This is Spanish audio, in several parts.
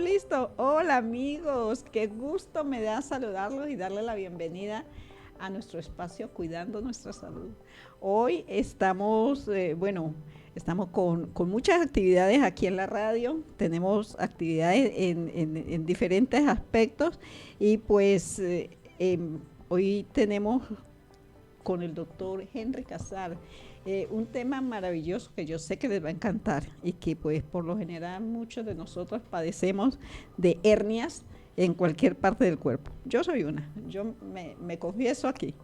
listo. Hola amigos, qué gusto me da saludarlos y darle la bienvenida a nuestro espacio Cuidando Nuestra Salud. Hoy estamos, estamos con muchas actividades aquí en la radio, tenemos actividades en diferentes aspectos y pues hoy tenemos con el doctor Henry Casar un tema maravilloso que yo sé que les va a encantar y que pues por lo general muchos de nosotros padecemos de hernias en cualquier parte del cuerpo. Yo soy una, yo me confieso aquí.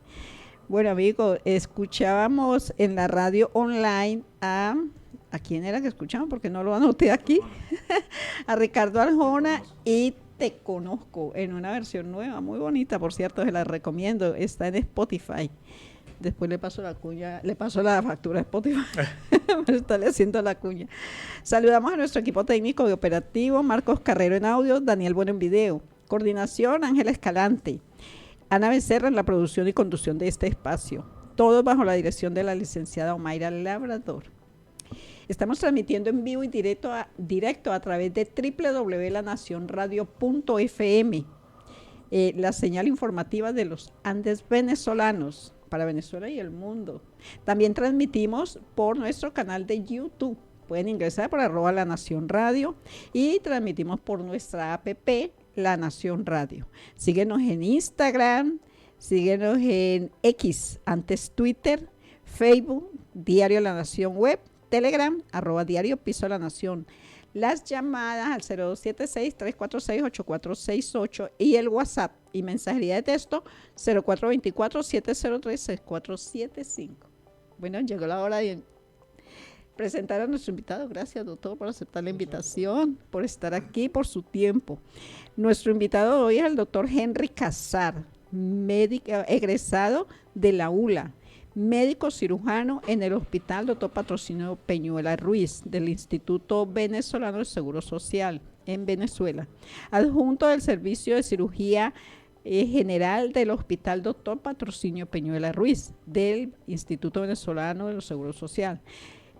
Bueno amigos, escuchábamos en la radio online ¿a quién era que escuchamos? Porque no lo anoté aquí. A Ricardo Arjona y Te Conozco en una versión nueva, muy bonita, por cierto, se la recomiendo, está en Spotify. Después le paso la cuña, le paso la factura a Spotify. Me está haciendo la cuña. Saludamos a nuestro equipo técnico y operativo, Marcos Carrero en audio, Daniel Bueno en video. Coordinación, Ángela Escalante. Ana Becerra en la producción y conducción de este espacio. Todo bajo la dirección de la licenciada Omaira Labrador. Estamos transmitiendo en vivo y directo a través de www.lanacionradio.fm, la señal informativa de los Andes venezolanos para Venezuela y el mundo. También transmitimos por nuestro canal de YouTube. Pueden ingresar por @La Nación Radio y transmitimos por nuestra app La Nación Radio. Síguenos en Instagram, síguenos en X, antes Twitter, Facebook, Diario La Nación Web, Telegram, @Diario Piso La Nación. Las llamadas al 0276-346-8468 y el WhatsApp y mensajería de texto 0424-703-6475. Bueno, llegó la hora de presentar a nuestro invitado. Gracias, doctor, por aceptar la invitación, por estar aquí, por su tiempo. Nuestro invitado hoy es el doctor Henry Casar, médico egresado de la ULA, médico cirujano en el Hospital Dr. Patrocinio Peñuela Ruiz del Instituto Venezolano del Seguro Social en Venezuela, adjunto del Servicio de Cirugía General del Hospital Dr. Patrocinio Peñuela Ruiz del Instituto Venezolano del Seguro Social,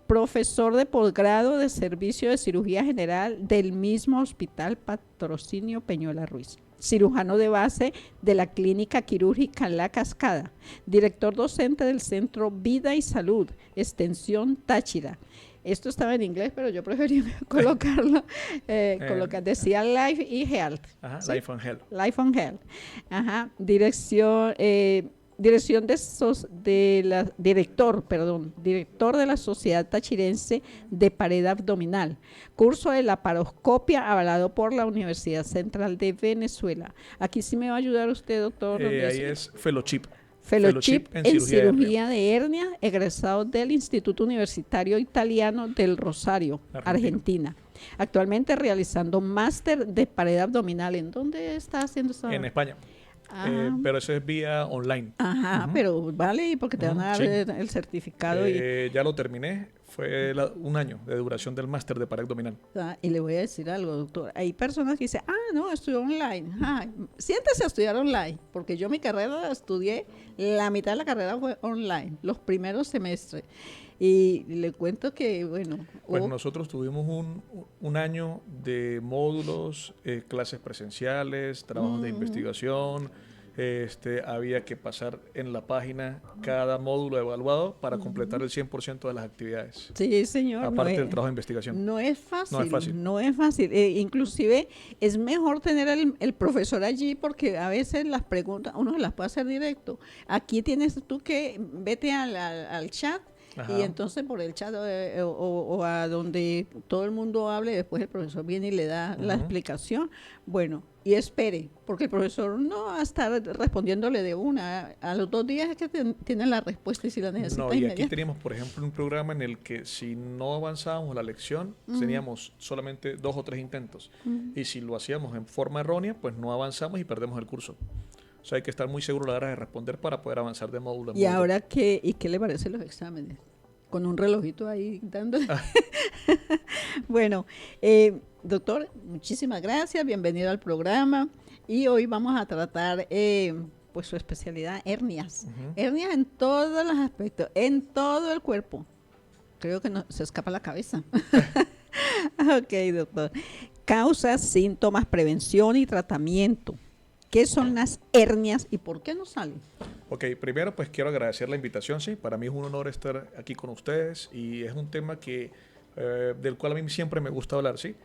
profesor de posgrado de Servicio de Cirugía General del mismo Hospital Patrocinio Peñuela Ruiz, cirujano de base de la Clínica Quirúrgica La Cascada, director docente del Centro Vida y Salud, Extensión Táchira. Esto estaba en inglés, pero yo preferí colocarlo, decía Life y Health. Ajá, ¿sí? Life and Health. Life and Health. Ajá, director de la Sociedad Tachirense de Pared Abdominal, curso de laparoscopia avalado por la Universidad Central de Venezuela. Aquí sí me va a ayudar usted, doctor. Ahí es Fellowship. Fellowship en cirugía de hernia, egresado del Instituto Universitario Italiano del Rosario, Argentina. Actualmente realizando máster de pared abdominal. ¿En dónde está haciendo eso? En España. Pero eso es vía online. Ajá, pero vale, porque te van a dar el certificado. Ya lo terminé. Fue un año de duración del máster de pared abdominal. Y le voy a decir algo, doctor. Hay personas que dicen, no, estudió online. Siéntese a estudiar online, porque yo mi carrera la estudié, la mitad de la carrera fue online, los primeros semestres. Y le cuento que, bueno... Pues nosotros tuvimos un año de módulos, clases presenciales, trabajos de investigación. Había que pasar en la página cada módulo evaluado para completar el 100% de las actividades. Sí, señor. Aparte del trabajo de investigación. No es fácil. No es fácil. No es fácil. Inclusive es mejor tener el profesor allí porque a veces las preguntas uno se las puede hacer directo. Aquí tienes tú que vete al chat. Ajá. Y entonces por el chat o a donde todo el mundo hable, después el profesor viene y le da la explicación. Bueno, y espere, porque el profesor no va a estar respondiéndole de una. A los 2 días es que tiene la respuesta y si la necesita No, y aquí teníamos, por ejemplo, un programa en el que si no avanzábamos la lección, teníamos solamente 2 o 3 intentos. Y si lo hacíamos en forma errónea, pues no avanzamos y perdemos el curso. O sea, hay que estar muy seguro a la hora de responder para poder avanzar de módulo en módulo. ¿Y ahora qué le parecen los exámenes? Con un relojito ahí dándole. Bueno, doctor, muchísimas gracias, bienvenido al programa. Y hoy vamos a tratar pues su especialidad, hernias. Hernias en todos los aspectos, en todo el cuerpo. Creo que no se escapa la cabeza. Ok, doctor. causas, síntomas, prevención y tratamiento. ¿Qué son las hernias y por qué no salen? Ok, primero pues quiero agradecer la invitación, sí, para mí es un honor estar aquí con ustedes y es un tema del cual a mí siempre me gusta hablar, sí.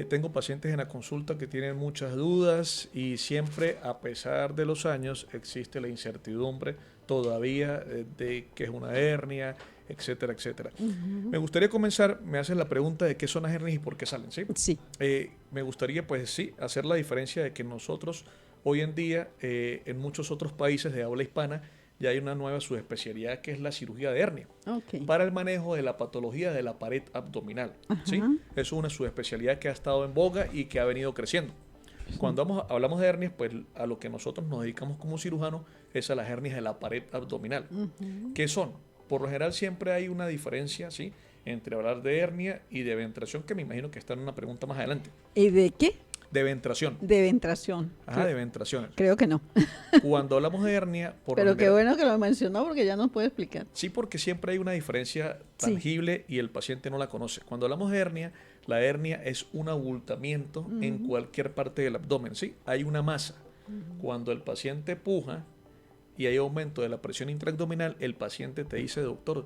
Tengo pacientes en la consulta que tienen muchas dudas y siempre, a pesar de los años, existe la incertidumbre todavía de qué es una hernia, etcétera, etcétera. Me gustaría comenzar, me haces la pregunta de qué son las hernias y por qué salen, ¿sí? Sí. Me gustaría, pues sí, hacer la diferencia de que nosotros hoy en día, en muchos otros países de habla hispana, ya hay una nueva subespecialidad que es la cirugía de hernia para el manejo de la patología de la pared abdominal, ¿sí? Eso es una subespecialidad que ha estado en boga y que ha venido creciendo. Cuando hablamos de hernias, pues a lo que nosotros nos dedicamos como cirujanos es a las hernias de la pared abdominal. ¿Qué son? Por lo general siempre hay una diferencia, ¿sí?, entre hablar de hernia y de ventración, que me imagino que está en una pregunta más adelante. ¿Y de qué? De ventración. De ventración. Ajá, de ventración. Creo que no. Cuando hablamos de hernia... Pero qué bueno que lo mencionó porque ya nos puede explicar. Sí, porque siempre hay una diferencia tangible y el paciente no la conoce. Cuando hablamos de hernia, la hernia es un abultamiento en cualquier parte del abdomen, ¿sí? Hay una masa. Cuando el paciente puja y hay aumento de la presión intraabdominal, el paciente te dice, doctor,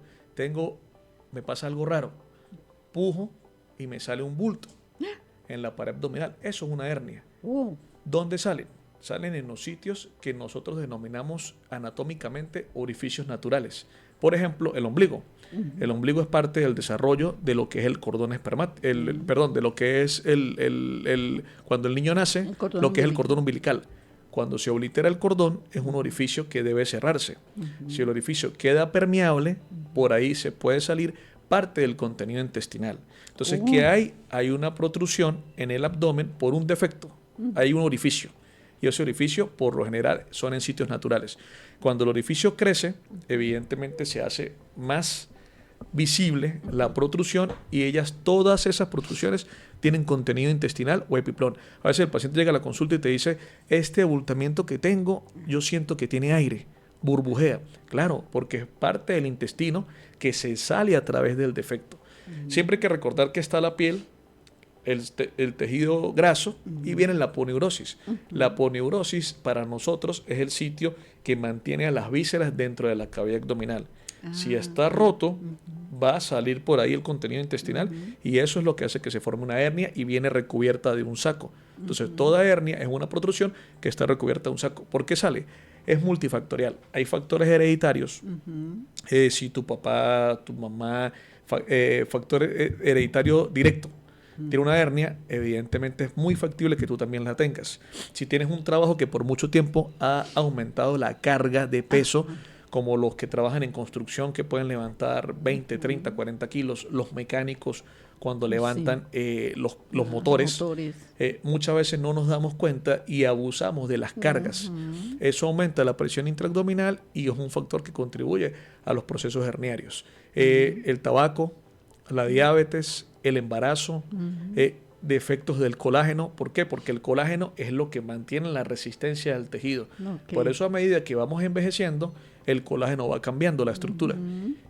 me pasa algo raro. Pujo y me sale un bulto en la pared abdominal. Eso es una hernia. ¿Dónde salen? Salen en los sitios que nosotros denominamos anatómicamente orificios naturales. Por ejemplo, el ombligo. El ombligo es parte del desarrollo de lo que es el cordón espermático, de lo que es cuando el niño nace, lo que es el cordón umbilical. Cuando se oblitera el cordón, es un orificio que debe cerrarse. Si el orificio queda permeable, por ahí se puede salir parte del contenido intestinal. Entonces, ¿qué hay? Hay una protrusión en el abdomen por un defecto. Hay un orificio. Y ese orificio, por lo general, son en sitios naturales. Cuando el orificio crece, evidentemente se hace más visible la protrusión y todas esas protrusiones tienen contenido intestinal o epiplón. A veces el paciente llega a la consulta y te dice, este abultamiento que tengo, yo siento que tiene aire, burbujea. Claro, porque es parte del intestino que se sale a través del defecto. Siempre hay que recordar que está la piel, el tejido graso y viene la aponeurosis. La aponeurosis para nosotros es el sitio que mantiene a las vísceras dentro de la cavidad abdominal. Si está roto, va a salir por ahí el contenido intestinal y eso es lo que hace que se forme una hernia y viene recubierta de un saco. Entonces, toda hernia es una protrusión que está recubierta de un saco. ¿Por qué sale? Es multifactorial. Hay factores hereditarios. Si tu papá, tu mamá, factor hereditario directo, tiene una hernia, evidentemente es muy factible que tú también la tengas. Si tienes un trabajo que por mucho tiempo ha aumentado la carga de peso, como los que trabajan en construcción que pueden levantar 20, 30, 40 kilos, los mecánicos cuando levantan los motores, muchas veces no nos damos cuenta y abusamos de las cargas. Eso aumenta la presión intraabdominal y es un factor que contribuye a los procesos herniarios. El tabaco, la diabetes, el embarazo, defectos del colágeno. ¿Por qué? Porque el colágeno es lo que mantiene la resistencia del tejido. Por eso a medida que vamos envejeciendo, el colágeno va cambiando la estructura.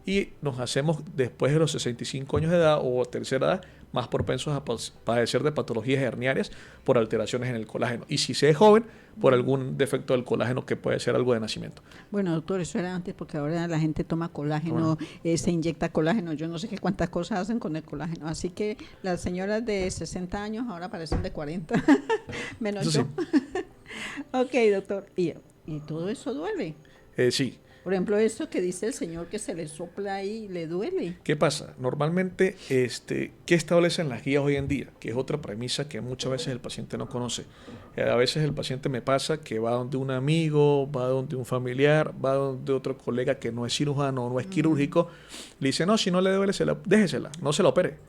Y nos hacemos, después de los 65 años de edad o tercera edad, más propensos a padecer de patologías herniarias por alteraciones en el colágeno. Y si se es joven, por algún defecto del colágeno que puede ser algo de nacimiento. Bueno, doctor, eso era antes porque ahora la gente toma colágeno, se inyecta colágeno, yo no sé qué cuántas cosas hacen con el colágeno. Así que las señoras de 60 años ahora parecen de 40, menos yo. Sí. Ok, doctor. ¿Y todo eso duele? Sí. Por ejemplo, eso que dice el señor que se le sopla ahí, ¿le duele? ¿Qué pasa? Normalmente, ¿qué establecen las guías hoy en día? Que es otra premisa que muchas veces el paciente no conoce. A veces el paciente me pasa que va donde un amigo, va donde un familiar, va donde otro colega que no es cirujano o no es quirúrgico. Le dice, no, si no le duele, déjesela, no se la opere.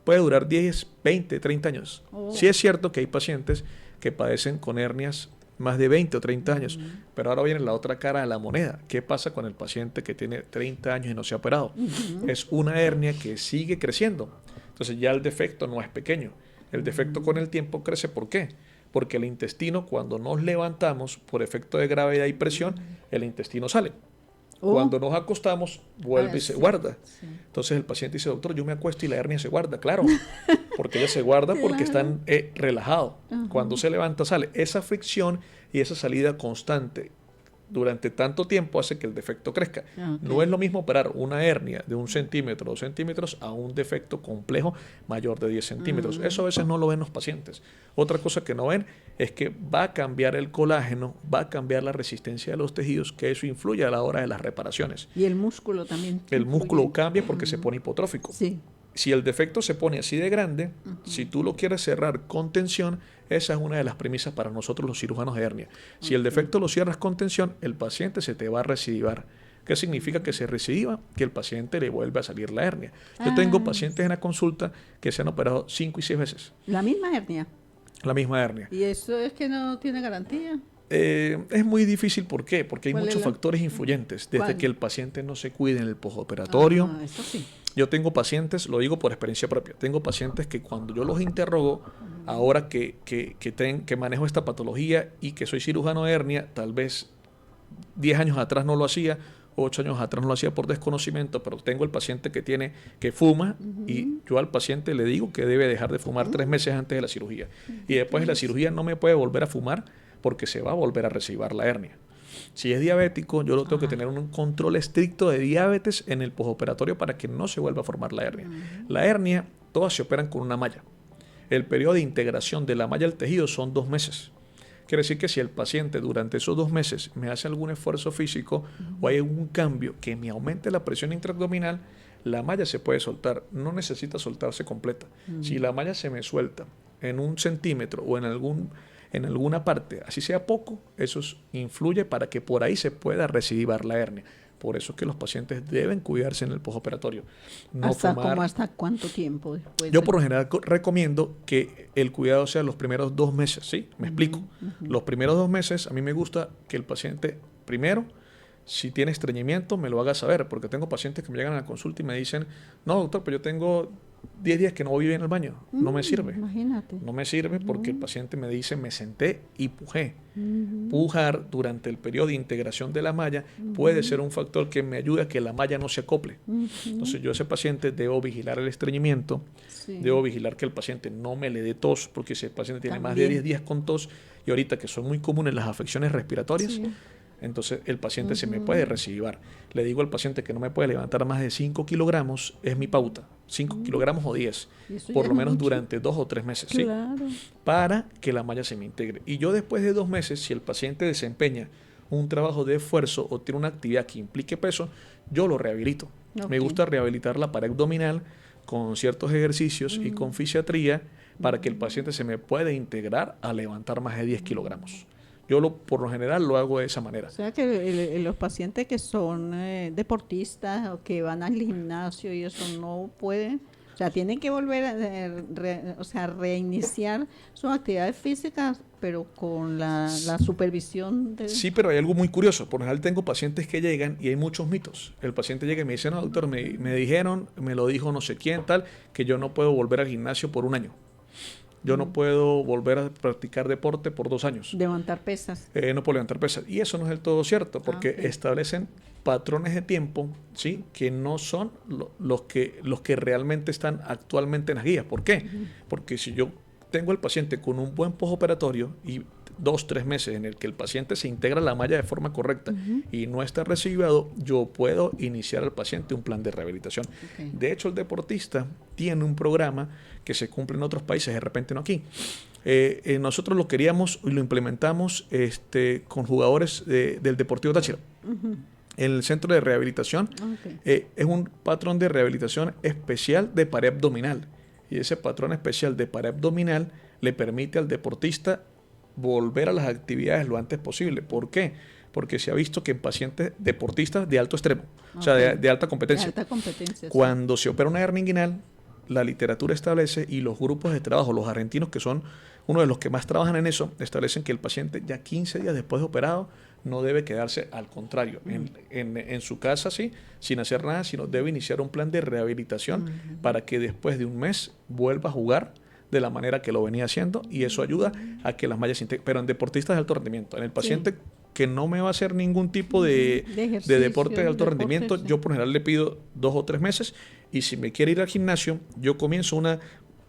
Puede durar 10, 20, 30 años. Sí es cierto que hay pacientes que padecen con hernias más de 20 o 30 años. Pero ahora viene la otra cara de la moneda. ¿Qué pasa con el paciente que tiene 30 años y no se ha operado? Es una hernia que sigue creciendo. Entonces ya el defecto no es pequeño. El defecto con el tiempo crece. ¿Por qué? Porque el intestino, cuando nos levantamos por efecto de gravedad y presión, el intestino sale. Cuando nos acostamos, vuelve y se guarda. Entonces el paciente dice, doctor, yo me acuesto y la hernia se guarda. Claro, porque ella se guarda porque Claro. están relajados. Cuando se levanta, sale. Esa fricción y esa salida constante durante tanto tiempo hace que el defecto crezca. Ok. No es lo mismo operar una hernia de 1 centímetro, 2 centímetros, a un defecto complejo mayor de 10 centímetros. Eso a veces no lo ven los pacientes. Otra cosa que no ven es que va a cambiar el colágeno, va a cambiar la resistencia de los tejidos, que eso influye a la hora de las reparaciones. Y el músculo también. El músculo influye. cambia porque se pone hipotrófico. Sí. Si el defecto se pone así de grande, si tú lo quieres cerrar con tensión, esa es una de las premisas para nosotros los cirujanos de hernia. Si el defecto lo cierras con tensión, el paciente se te va a recidivar. ¿Qué significa que se recidiva? Que el paciente le vuelve a salir la hernia. Yo tengo pacientes en la consulta que se han operado 5 y 6 veces La misma hernia. la misma hernia. Y eso es que no tiene garantía. Es muy difícil, ¿por qué? Porque hay ¿Cuál es muchos la- factores influyentes. Desde ¿Cuál? que el paciente no se cuide en el postoperatorio. Ah, eso sí. Yo tengo pacientes, lo digo por experiencia propia, tengo pacientes que cuando yo los interrogo, ahora que manejo esta patología y que soy cirujano de hernia, tal vez 10 años atrás no lo hacía, 8 años atrás no lo hacía por desconocimiento, pero tengo el paciente que fuma y yo al paciente le digo que debe dejar de fumar 3 meses antes de la cirugía. Y después de la cirugía no me puede volver a fumar porque se va a volver a recibar la hernia. Si es diabético, yo lo tengo que tener un control estricto de diabetes en el postoperatorio para que no se vuelva a formar la hernia. La hernia, todas se operan con una malla. El periodo de integración de la malla al tejido son 2 meses. Quiere decir que si el paciente durante esos 2 meses me hace algún esfuerzo físico o hay algún cambio que me aumente la presión intraabdominal, la malla se puede soltar. No necesita soltarse completa. Si la malla se me suelta en 1 centímetro o en alguna parte, así sea poco, eso influye para que por ahí se pueda recidivar la hernia. Por eso es que los pacientes deben cuidarse en el postoperatorio. No fumar. ¿Hasta cuánto tiempo después? Yo por lo general recomiendo que el cuidado sea los primeros 2 meses, ¿sí? Me explico. Los primeros 2 meses a mí me gusta que el paciente, primero, si tiene estreñimiento, me lo haga saber, porque tengo pacientes que me llegan a la consulta y me dicen, no, doctor, pero yo tengo 10 días que no voy bien al baño. No me sirve. Imagínate. No me sirve porque el paciente me dice, me senté y pujé. Pujar durante el periodo de integración de la malla puede ser un factor que me ayude a que la malla no se acople. Entonces yo a ese paciente debo vigilar el estreñimiento, Sí. debo vigilar que el paciente no me le dé tos, porque si el paciente tiene más de También. 10 días con tos, y ahorita que son muy comunes las afecciones respiratorias, Sí. entonces el paciente se me puede recidivar. Le digo al paciente que no me puede levantar más de 5 kilogramos, es mi pauta, 5 kilogramos o 10, Y eso por ya lo es menos mucho. durante 2 o 3 meses, ¿sí? Claro. Para que la malla se me integre. Y yo después de 2 meses, si el paciente desempeña un trabajo de esfuerzo o tiene una actividad que implique peso, yo lo rehabilito. Me Ok. gusta rehabilitar la pared abdominal con ciertos ejercicios y con fisiatría para que el paciente se me pueda integrar a levantar más de 10 kilogramos. Por lo general lo hago de esa manera. O sea que los pacientes que son deportistas o que van al gimnasio y eso no pueden, o sea, tienen que volver a reiniciar sus actividades físicas, pero con la supervisión de... Sí, pero hay algo muy curioso. Por lo general tengo pacientes que llegan y hay muchos mitos. El paciente llega y me dice, no, doctor, me dijeron, me lo dijo no sé quién, tal, que yo no puedo volver al gimnasio por 1 año. Yo no puedo volver a practicar deporte por 2 años. Levantar pesas. No puedo levantar pesas. Y eso no es del todo cierto, porque Ok. establecen patrones de tiempo, ¿sí? Que no son los que realmente están actualmente en las guías. ¿Por qué? Porque si yo tengo al paciente con un buen postoperatorio y 2, 3 meses en el que el paciente se integra a la malla de forma correcta y no está recibido, yo puedo iniciar al paciente un plan de rehabilitación. Ok. De hecho, el deportista tiene un programa que se cumple en otros países, de repente no aquí. Nosotros lo queríamos y lo implementamos con jugadores del Deportivo Táchira. En el centro de rehabilitación Ok. es un patrón de rehabilitación especial de pared abdominal. Y ese patrón especial de pared abdominal le permite al deportista volver a las actividades lo antes posible. ¿Por qué? Porque se ha visto que en pacientes deportistas de alto extremo, o sea, Ok. de alta competencia, De alta competencia. sí. cuando se opera una hernia inguinal, la literatura establece y los grupos de trabajo, los argentinos que son uno de los que más trabajan en eso, establecen que el paciente ya 15 días después de operado no debe quedarse, al contrario, en su casa, sí, sin hacer nada, sino debe iniciar un plan de rehabilitación para que después de 1 mes vuelva a jugar de la manera que lo venía haciendo, y eso ayuda a que las mallas se integren. Pero en deportistas de alto rendimiento, en el paciente que no me va a hacer ningún tipo de ejercicio, deporte de alto deporte, rendimiento, sí. yo por general le pido 2 o 3 meses, y si me quiere ir al gimnasio, yo comienzo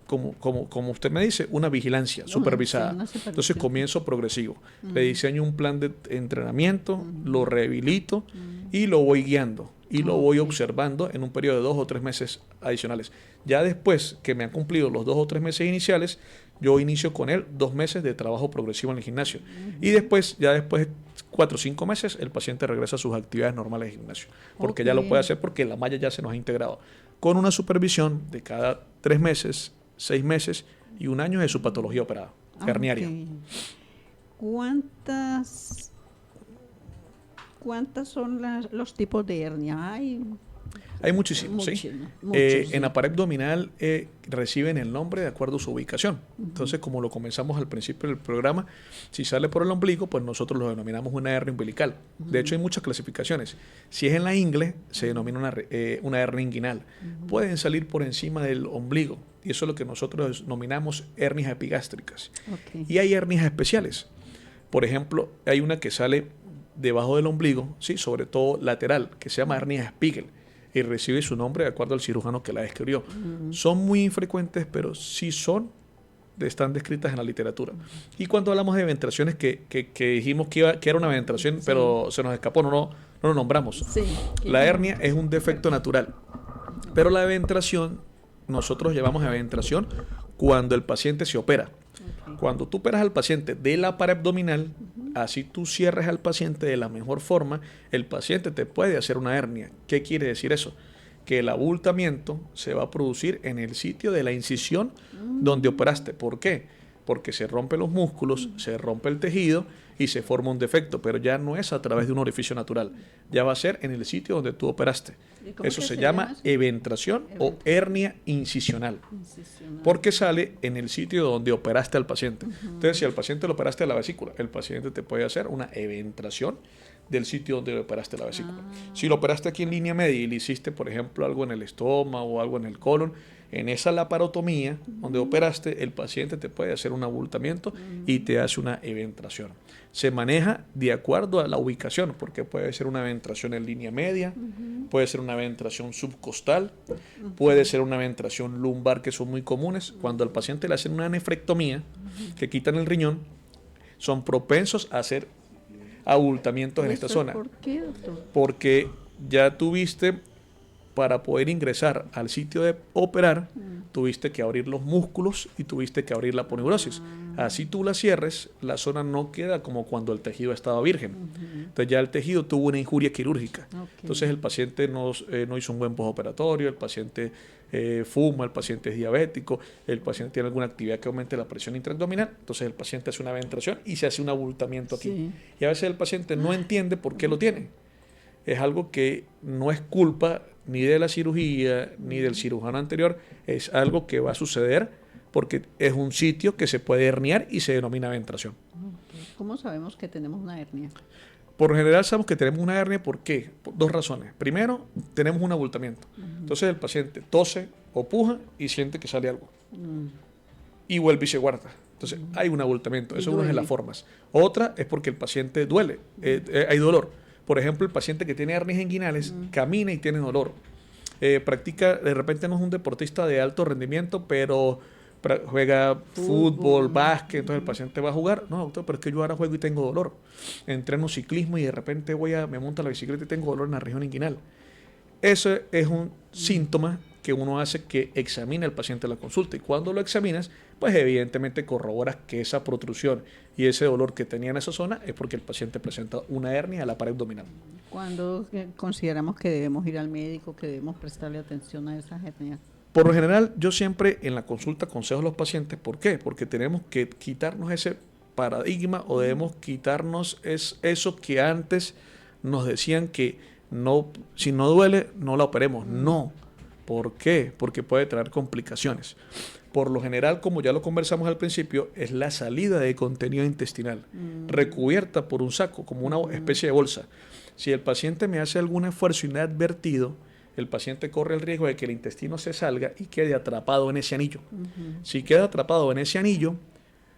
como usted me dice, una vigilancia supervisada. Sí, una supervisión. Entonces comienzo progresivo. Le diseño un plan de entrenamiento, lo rehabilito y lo voy guiando. Y lo voy observando en un periodo de 2 o 3 meses adicionales. Ya después que me han cumplido los 2 o 3 meses iniciales, yo inicio con él 2 meses de trabajo progresivo en el gimnasio. Y después, ya después de 4 o 5 meses, el paciente regresa a sus actividades normales de gimnasio. Porque ya lo puede hacer porque la malla ya se nos ha integrado. Con una supervisión de cada 3 meses, 6 meses y 1 año de su patología operada, herniaria. ¿Cuántas son los tipos de hernia? Hay muchísimos, ¿sí? En la pared abdominal reciben el nombre de acuerdo a su ubicación. Entonces, como lo comenzamos al principio del programa, si sale por el ombligo, pues nosotros lo denominamos una hernia umbilical. De hecho, hay muchas clasificaciones. Si es en la ingle, se denomina una hernia inguinal. Pueden salir por encima del ombligo, y eso es lo que nosotros denominamos hernias epigástricas. Y hay hernias especiales. Por ejemplo, hay una que sale debajo del ombligo, ¿sí? Sobre todo lateral, que se llama hernia Spiegel, y recibe su nombre de acuerdo al cirujano que la describió. Son muy infrecuentes, pero sí están descritas en la literatura. Y cuando hablamos de ventraciones, que dijimos que era una ventración, pero se nos escapó, no lo nombramos. La hernia es un defecto natural, pero la ventración, nosotros llevamos a ventración cuando el paciente se opera. Cuando tú operas al paciente de la pared abdominal, así tú cierres al paciente de la mejor forma, el paciente te puede hacer una hernia. ¿Qué quiere decir eso? Que el abultamiento se va a producir en el sitio de la incisión donde operaste. ¿Por qué? Porque se rompen los músculos, se rompe el tejido y se forma un defecto, pero ya no es a través de un orificio natural, ya va a ser en el sitio donde tú operaste. Eso se llama eventración o hernia incisional, porque sale en el sitio donde operaste al paciente. Entonces, si al paciente lo operaste a la vesícula, el paciente te puede hacer una eventración del sitio donde le operaste la vesícula. Si lo operaste aquí en línea media y le hiciste, por ejemplo, algo en el estómago o algo en el colon, en esa laparotomía donde operaste, el paciente te puede hacer un abultamiento y te hace una eventración. Se maneja de acuerdo a la ubicación, porque puede ser una eventración en línea media, puede ser una eventración subcostal, puede ser una eventración lumbar, que son muy comunes. Cuando al paciente le hacen una nefrectomía, que quitan el riñón, son propensos a hacer abultamientos en esta zona. ¿Por qué, doctor? Porque ya tuviste, para poder ingresar al sitio de operar, tuviste que abrir los músculos y tuviste que abrir la poneurosis. Así tú la cierres, la zona no queda como cuando el tejido estaba virgen. Entonces ya el tejido tuvo una injuria quirúrgica. Entonces el paciente no hizo un buen postoperatorio, el paciente fuma, el paciente es diabético, el paciente tiene alguna actividad que aumente la presión intraabdominal, entonces el paciente hace una ventración y se hace un abultamiento aquí. Y a veces el paciente no entiende por qué lo tiene. Es algo que no es culpa ni de la cirugía ni del cirujano anterior, es algo que va a suceder porque es un sitio que se puede herniar y se denomina ventración. ¿Cómo sabemos que tenemos una hernia? Por lo general sabemos que tenemos una hernia, ¿por qué? Por 2 razones. Primero, tenemos un abultamiento. Entonces el paciente tose o puja y siente que sale algo. Y vuelve y se guarda. Entonces hay un abultamiento. Eso es una de las formas. Otra es porque el paciente duele, hay dolor. Por ejemplo, el paciente que tiene hernias inguinales camina y tiene dolor. Practica, de repente no es un deportista de alto rendimiento, pero juega fútbol, básquet, entonces el paciente va a jugar. No, doctor, pero es que yo ahora juego y tengo dolor. Entreno ciclismo y de repente me monto a la bicicleta y tengo dolor en la región inguinal. Eso es un síntoma que uno hace que examine al paciente en la consulta. Y cuando lo examinas, pues evidentemente corroboras que esa protrusión y ese dolor que tenía en esa zona es porque el paciente presenta una hernia a la pared abdominal. ¿Cuándo consideramos que debemos ir al médico, que debemos prestarle atención a esas hernias? Por lo general, yo siempre en la consulta aconsejo a los pacientes. ¿Por qué? Porque tenemos que quitarnos ese paradigma o debemos quitarnos eso que antes nos decían que no, si no duele, no la operemos. No. ¿Por qué? Porque puede traer complicaciones. Por lo general, como ya lo conversamos al principio, es la salida de contenido intestinal, recubierta por un saco, como una especie de bolsa. Si el paciente me hace algún esfuerzo inadvertido, el paciente corre el riesgo de que el intestino se salga y quede atrapado en ese anillo. Si queda atrapado en ese anillo,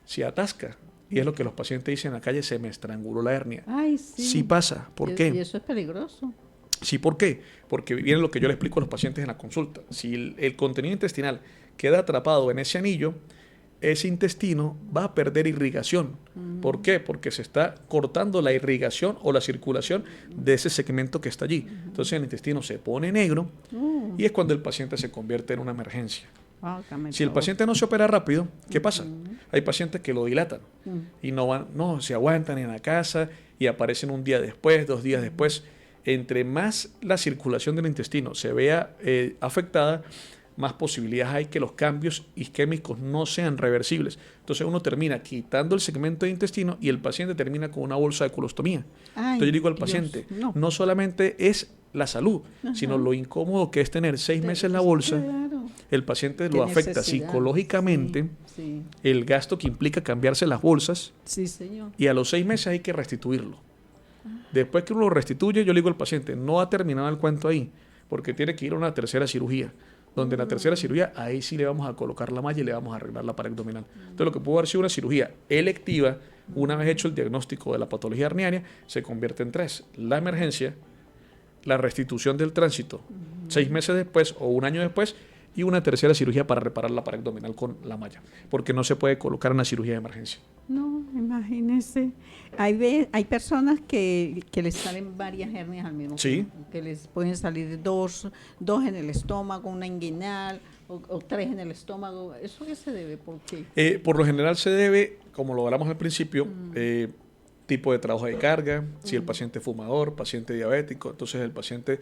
se atasca. Y es lo que los pacientes dicen en la calle, se me estranguló la hernia. Ay, sí. Sí pasa. ¿Por qué? Y eso es peligroso. Sí, ¿por qué? Porque viene lo que yo le explico a los pacientes en la consulta. Si el contenido intestinal queda atrapado en ese anillo, ese intestino va a perder irrigación. ¿Por qué? Porque se está cortando la irrigación o la circulación de ese segmento que está allí. Entonces el intestino se pone negro y es cuando el paciente se convierte en una emergencia. Si el paciente no se opera rápido, ¿qué pasa? Hay pacientes que lo dilatan y no se aguantan en la casa y aparecen un día después, 2 días después. Entre más la circulación del intestino se vea afectada, más posibilidades hay que los cambios isquémicos no sean reversibles. Entonces uno termina quitando el segmento de intestino y el paciente termina con una bolsa de colostomía. Entonces yo digo al paciente, no solamente es la salud, sino lo incómodo que es tener 6 meses la bolsa. Claro. El paciente lo afecta psicológicamente, sí. El gasto que implica cambiarse las bolsas, sí, señor. Y a los 6 meses hay que restituirlo. Después que uno lo restituye, yo le digo al paciente, no ha terminado el cuento ahí, porque tiene que ir a una tercera cirugía, donde en la tercera cirugía, ahí sí le vamos a colocar la malla y le vamos a arreglar la pared abdominal. Entonces lo que pudo haber sido una cirugía electiva, una vez hecho el diagnóstico de la patología herniaria, se convierte en 3. La emergencia, la restitución del tránsito 6 meses después o 1 año después, y una tercera cirugía para reparar la pared abdominal con la malla, porque no se puede colocar una cirugía de emergencia. No, imagínese. Hay personas que les salen varias hernias al mismo tiempo, que les pueden salir dos en el estómago, una inguinal o 3 en el estómago. ¿Eso qué se debe? ¿Por qué? Por lo general se debe, como lo hablamos al principio, tipo de trabajo de carga, si el paciente es fumador, paciente diabético, entonces el paciente...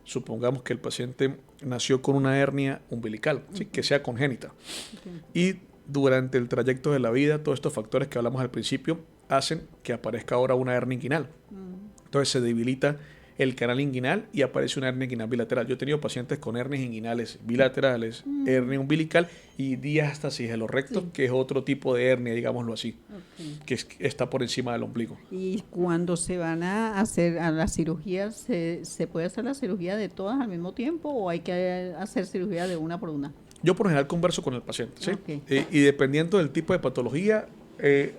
Supongamos que el paciente nació con una hernia umbilical, ¿sí? Que sea congénita. Y durante el trayecto de la vida, todos estos factores que hablamos al principio hacen que aparezca ahora una hernia inguinal. Entonces se debilita el canal inguinal y aparece una hernia inguinal bilateral. Yo he tenido pacientes con hernias inguinales bilaterales, hernia umbilical y diástasis de los rectos, que es otro tipo de hernia, digámoslo así, que está por encima del ombligo. Y cuando se van a hacer a la cirugía, ¿se puede hacer la cirugía de todas al mismo tiempo o hay que hacer cirugía de una por una? Yo por general converso con el paciente, ¿sí? Y dependiendo del tipo de patología,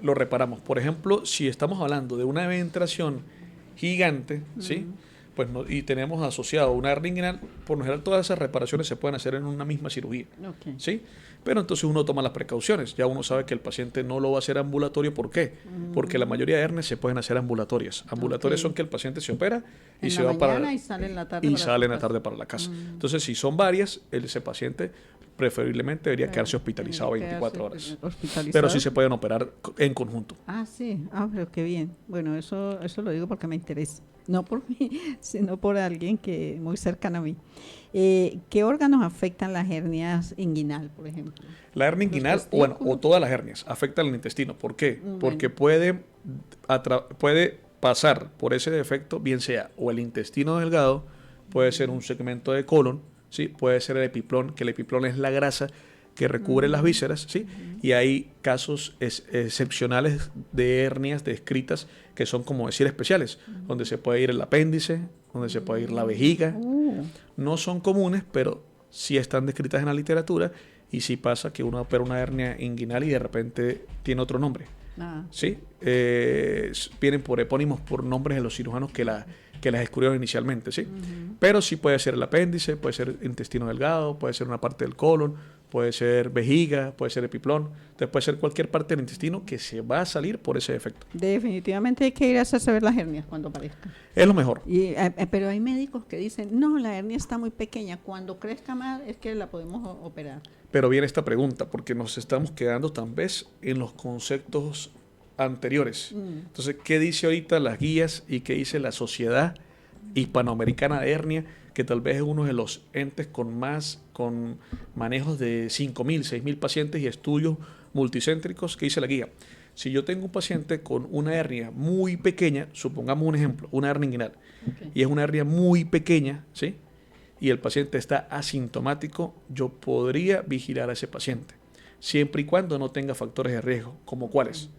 lo reparamos. Por ejemplo, si estamos hablando de una eventración gigante, ¿sí? Pues y tenemos asociado una hernia inguinal, por lo general todas esas reparaciones se pueden hacer en una misma cirugía, ¿sí? Pero entonces uno toma las precauciones, ya uno sabe que el paciente no lo va a hacer ambulatorio. ¿Por qué? Porque la mayoría de hernias se pueden hacer ambulatorias. Ambulatorias son que el paciente se opera y se va para y sale en la tarde para la casa. Entonces, si son varias, ese paciente preferiblemente debería quedarse hospitalizado 24 horas. Pero sí se pueden operar en conjunto. Ah, sí. Ah, pero qué bien. Bueno, eso lo digo porque me interesa. No por mí, sino por alguien que muy cercano a mí. ¿Qué órganos afectan las hernias inguinal, por ejemplo? La hernia inguinal, o todas las hernias, afectan al intestino. ¿Por qué? Porque puede pasar por ese defecto, bien sea o el intestino delgado, puede ser un segmento de colon, ¿sí? Puede ser el epiplón, que el epiplón es la grasa que recubre las vísceras, ¿sí? Y hay casos excepcionales de hernias descritas que son, como decir, especiales, donde se puede ir el apéndice, donde se puede ir la vejiga. No son comunes, pero sí están descritas en la literatura y sí pasa que uno opera una hernia inguinal y de repente tiene otro nombre. ¿Sí? Vienen por epónimos, por nombres de los cirujanos que las descubrieron inicialmente, ¿sí? Pero sí puede ser el apéndice, puede ser intestino delgado, puede ser una parte del colon, puede ser vejiga, puede ser epiplón, entonces puede ser cualquier parte del intestino que se va a salir por ese defecto. Definitivamente hay que ir a hacerse ver las hernias cuando aparezcan. Es lo mejor. Pero hay médicos que dicen, no, la hernia está muy pequeña, cuando crezca más es que la podemos operar. Pero viene esta pregunta, porque nos estamos quedando tal vez en los conceptos anteriores. Entonces, ¿qué dice ahorita las guías y qué dice la Sociedad Hispanoamericana de Hernia, que tal vez es uno de los entes con manejos de 5.000, 6.000 pacientes y estudios multicéntricos? ¿Qué dice la guía? Si yo tengo un paciente con una hernia muy pequeña, supongamos un ejemplo, una hernia inguinal, y es una hernia muy pequeña, ¿sí? Y el paciente está asintomático, yo podría vigilar a ese paciente, siempre y cuando no tenga factores de riesgo, como cuáles.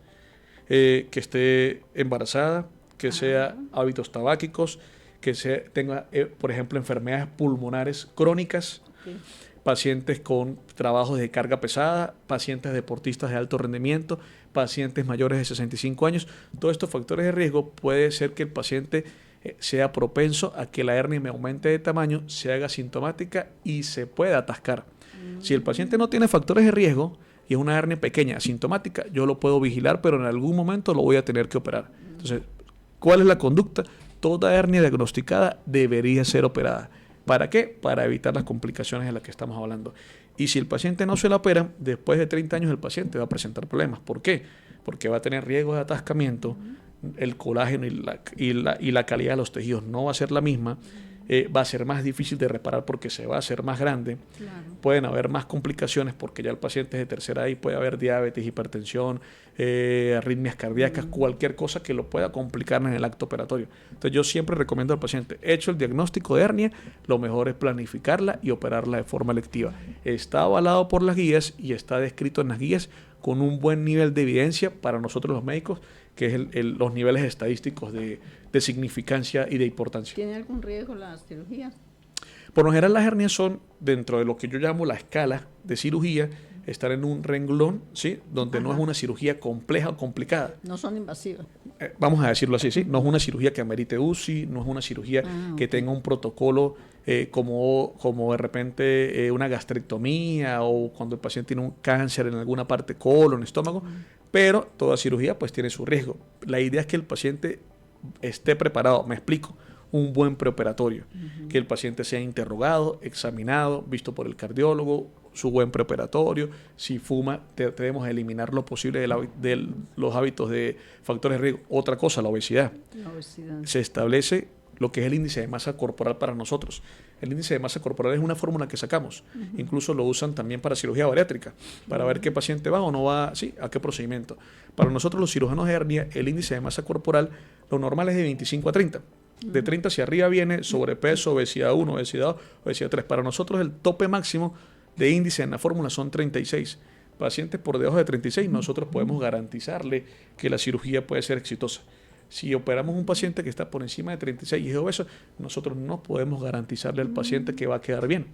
Que esté embarazada, que sea hábitos tabáquicos, que tenga, por ejemplo, enfermedades pulmonares crónicas, pacientes con trabajos de carga pesada, pacientes deportistas de alto rendimiento, pacientes mayores de 65 años. Todos estos factores de riesgo puede ser que el paciente sea propenso a que la hernia me aumente de tamaño, se haga sintomática y se pueda atascar. Si el paciente no tiene factores de riesgo y es una hernia pequeña, asintomática, yo lo puedo vigilar, pero en algún momento lo voy a tener que operar. Entonces, ¿cuál es la conducta? Toda hernia diagnosticada debería ser operada. ¿Para qué? Para evitar las complicaciones de las que estamos hablando. Y si el paciente no se la opera, después de 30 años el paciente va a presentar problemas. ¿Por qué? Porque va a tener riesgos de atascamiento, el colágeno y la calidad de los tejidos no va a ser la misma, va a ser más difícil de reparar porque se va a hacer más grande, pueden haber más complicaciones porque ya el paciente es de tercera edad y puede haber diabetes, hipertensión, arritmias cardíacas, cualquier cosa que lo pueda complicar en el acto operatorio. Entonces yo siempre recomiendo al paciente, hecho el diagnóstico de hernia, lo mejor es planificarla y operarla de forma electiva. Está avalado por las guías y está descrito en las guías con un buen nivel de evidencia para nosotros los médicos, que es los niveles estadísticos de significancia y de importancia. ¿Tiene algún riesgo las cirugías? Por lo general las hernias son, dentro de lo que yo llamo la escala de cirugía, estar en un renglón, ¿sí? Donde no es una cirugía compleja o complicada. No son invasivas. Vamos a decirlo así, ¿sí? No es una cirugía que amerite UCI, no es una cirugía que tenga un protocolo como de repente una gastrectomía o cuando el paciente tiene un cáncer en alguna parte, colon, estómago, pero toda cirugía pues tiene su riesgo. La idea es que el paciente esté preparado, me explico, un buen preoperatorio, que el paciente sea interrogado, examinado, visto por el cardiólogo, su buen preoperatorio, si fuma, debemos eliminar lo posible de los hábitos de factores de riesgo. Otra cosa, la obesidad. Se establece lo que es el índice de masa corporal para nosotros. El índice de masa corporal es una fórmula que sacamos. Incluso lo usan también para cirugía bariátrica, para ver qué paciente va o no va, sí, a qué procedimiento. Para nosotros los cirujanos de hernia, el índice de masa corporal, lo normal es de 25 a 30. De 30 hacia arriba viene sobrepeso, obesidad 1, obesidad 2, obesidad 3. Para nosotros el tope máximo de índice en la fórmula son 36. Pacientes por debajo de 36, nosotros podemos garantizarle que la cirugía puede ser exitosa. Si operamos un paciente que está por encima de 36 y es obeso, nosotros no podemos garantizarle al paciente que va a quedar bien.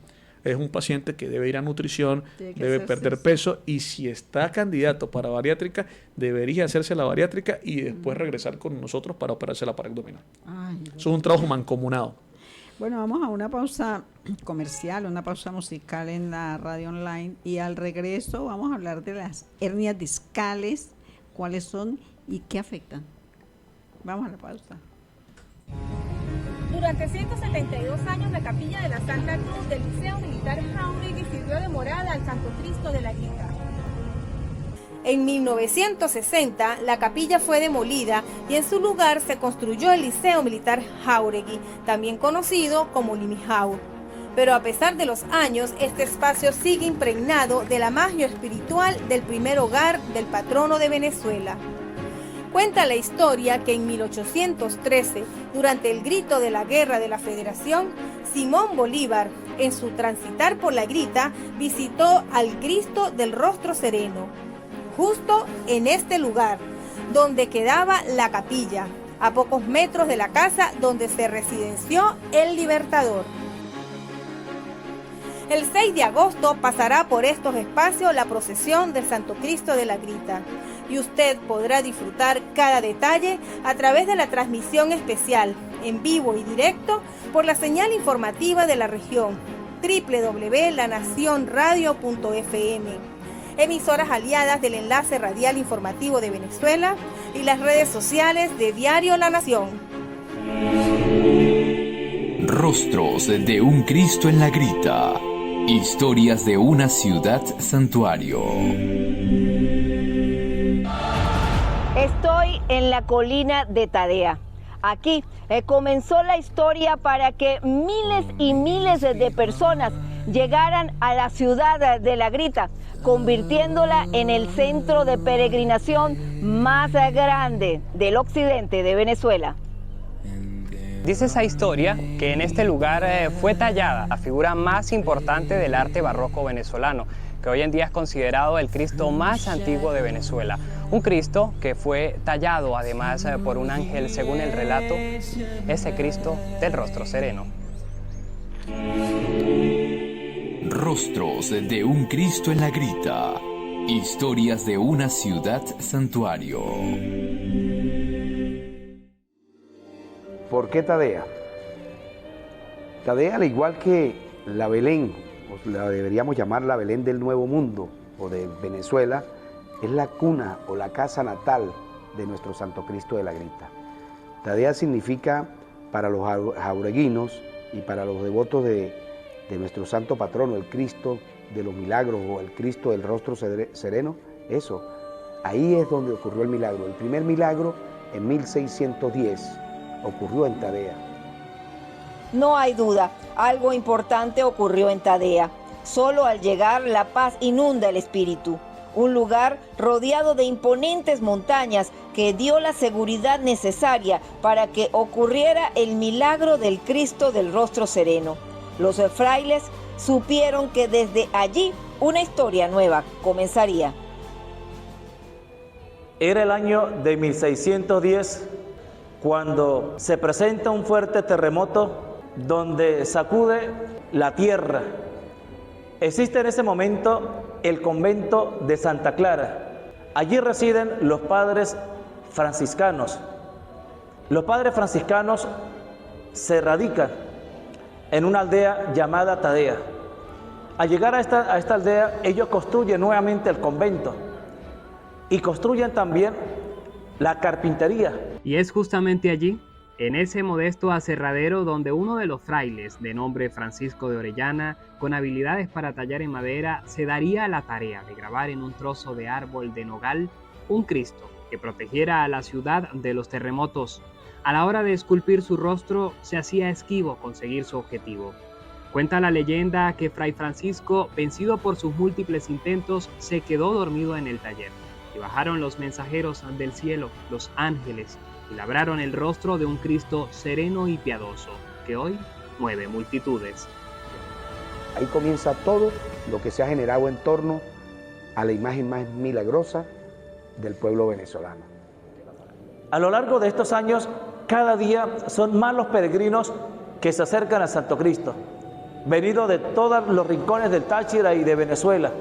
Es un paciente que debe ir a nutrición, debe perder peso y si está candidato para bariátrica, debería hacerse la bariátrica y después regresar con nosotros para operarse la pared abdominal. Eso es un trabajo mancomunado. Bueno, vamos a una pausa comercial, una pausa musical en la radio online y al regreso vamos a hablar de las hernias discales, cuáles son y qué afectan. Vamos a la pausa. Durante 172 años, la capilla de la Santa Cruz del Liceo Militar Jáuregui sirvió de morada al Santo Cristo de la Grita. En 1960, la capilla fue demolida y en su lugar se construyó el Liceo Militar Jáuregui, también conocido como Limijau. Pero a pesar de los años, este espacio sigue impregnado de la magia espiritual del primer hogar del patrono de Venezuela. Cuenta la historia que en 1813, durante el grito de la Guerra de la Federación, Simón Bolívar, en su transitar por la Grita, visitó al Cristo del Rostro Sereno, justo en este lugar, donde quedaba la capilla, a pocos metros de la casa donde se residenció el Libertador. El 6 de agosto pasará por estos espacios la procesión del Santo Cristo de la Grita y usted podrá disfrutar cada detalle a través de la transmisión especial, en vivo y directo, por la señal informativa de la región, www.lanacionradio.fm, emisoras aliadas del Enlace Radial Informativo de Venezuela y las redes sociales de Diario La Nación. Rostros de un Cristo en la Grita. Historias de una ciudad santuario. Estoy en la colina de Tadea. Aquí comenzó la historia para que miles y miles de personas llegaran a la ciudad de La Grita, convirtiéndola en el centro de peregrinación más grande del occidente de Venezuela. Dice esa historia que en este lugar fue tallada la figura más importante del arte barroco venezolano, que hoy en día es considerado el Cristo más antiguo de Venezuela. Un Cristo que fue tallado además por un ángel, según el relato, ese Cristo del Rostro Sereno. Rostros de un Cristo en la Grita. Historias de una ciudad santuario. ¿Por qué Tadea? Tadea, al igual que la Belén o la deberíamos llamar la Belén del Nuevo Mundo o de Venezuela, es la cuna o la casa natal de nuestro Santo Cristo de la Grita. Tadea significa para los jaureguinos y para los devotos de nuestro santo patrono, el Cristo de los milagros o el Cristo del rostro sereno, eso, ahí es donde ocurrió el milagro. El primer milagro en 1610 ocurrió en Tadea. No hay duda, algo importante ocurrió en Tadea. Solo al llegar, la paz inunda el espíritu. Un lugar rodeado de imponentes montañas que dio la seguridad necesaria para que ocurriera el milagro del Cristo del rostro sereno. Los frailes supieron que desde allí una historia nueva comenzaría. Era el año de 1610 cuando se presenta un fuerte terremoto donde sacude la tierra. Existe en ese momento el convento de Santa Clara. Allí residen los padres franciscanos. Los padres franciscanos se radican en una aldea llamada Tadea. Al llegar a esta aldea, ellos construyen nuevamente el convento y construyen también la carpintería. Y es justamente allí, en ese modesto aserradero, donde uno de los frailes, de nombre Francisco de Orellana, con habilidades para tallar en madera, se daría a la tarea de grabar en un trozo de árbol de nogal un Cristo que protegiera a la ciudad de los terremotos. A la hora de esculpir su rostro, se hacía esquivo conseguir su objetivo. Cuenta la leyenda que Fray Francisco, vencido por sus múltiples intentos, se quedó dormido en el taller, y bajaron los mensajeros del cielo, los ángeles, y labraron el rostro de un Cristo sereno y piadoso, que hoy mueve multitudes. Ahí comienza todo lo que se ha generado en torno a la imagen más milagrosa del pueblo venezolano. A lo largo de estos años, cada día son más los peregrinos que se acercan a Santo Cristo, venidos de todos los rincones del Táchira y de Venezuela.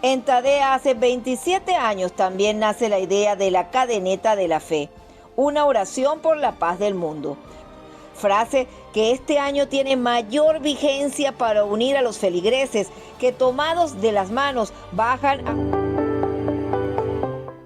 En Tadea hace 27 años también nace la idea de la cadeneta de la fe, una oración por la paz del mundo. Frase que este año tiene mayor vigencia para unir a los feligreses que tomados de las manos bajan a...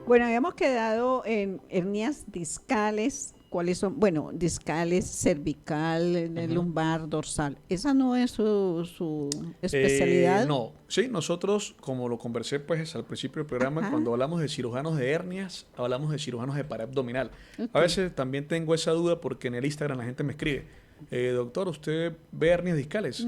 Bueno, habíamos quedado en hernias discales. ¿Cuáles son? Bueno, discales, cervical, lumbar, dorsal. ¿Esa no es su especialidad? No, sí, nosotros, como lo conversé pues al principio del programa, cuando hablamos de cirujanos de hernias, hablamos de cirujanos de pared abdominal. Okay. A veces también tengo esa duda porque en el Instagram la gente me escribe, doctor, ¿usted ve hernias discales?